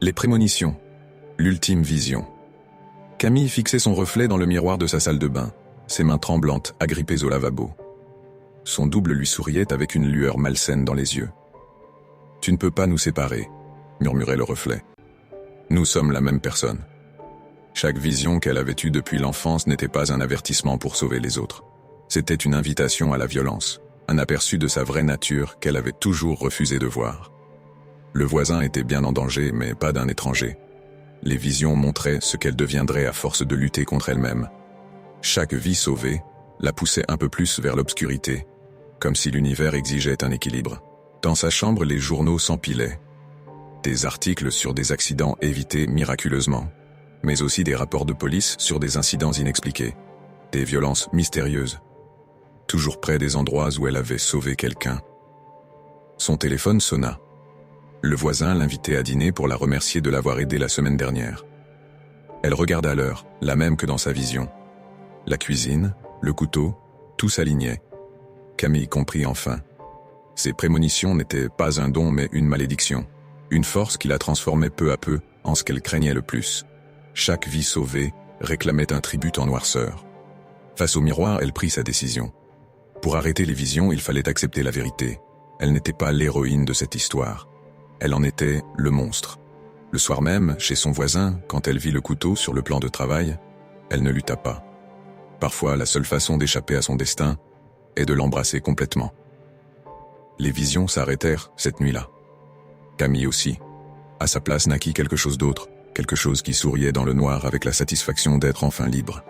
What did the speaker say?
Les prémonitions. L'ultime vision. Camille fixait son reflet dans le miroir de sa salle de bain, ses mains tremblantes, agrippées au lavabo. Son double lui souriait avec une lueur malsaine dans les yeux. « Tu ne peux pas nous séparer », murmurait le reflet. « Nous sommes la même personne. » Chaque vision qu'elle avait eue depuis l'enfance n'était pas un avertissement pour sauver les autres. C'était une invitation à la violence, un aperçu de sa vraie nature qu'elle avait toujours refusé de voir. Le voisin était bien en danger, mais pas d'un étranger. Les visions montraient ce qu'elle deviendrait à force de lutter contre elle-même. Chaque vie sauvée la poussait un peu plus vers l'obscurité, comme si l'univers exigeait un équilibre. Dans sa chambre, les journaux s'empilaient. Des articles sur des accidents évités miraculeusement, mais aussi des rapports de police sur des incidents inexpliqués, des violences mystérieuses, toujours près des endroits où elle avait sauvé quelqu'un. Son téléphone sonna. Le voisin l'invitait à dîner pour la remercier de l'avoir aidé la semaine dernière. Elle regarda l'heure, la même que dans sa vision. La cuisine, le couteau, tout s'alignait. Camille comprit enfin. Ses prémonitions n'étaient pas un don mais une malédiction, une force qui la transformait peu à peu en ce qu'elle craignait le plus. Chaque vie sauvée réclamait un tribut en noirceur. Face au miroir, elle prit sa décision. Pour arrêter les visions, il fallait accepter la vérité. Elle n'était pas l'héroïne de cette histoire. Elle en était le monstre. Le soir même, chez son voisin, quand elle vit le couteau sur le plan de travail, elle ne lutta pas. Parfois, la seule façon d'échapper à son destin est de l'embrasser complètement. Les visions s'arrêtèrent cette nuit-là. Camille aussi. À sa place naquit quelque chose d'autre, quelque chose qui souriait dans le noir avec la satisfaction d'être enfin libre.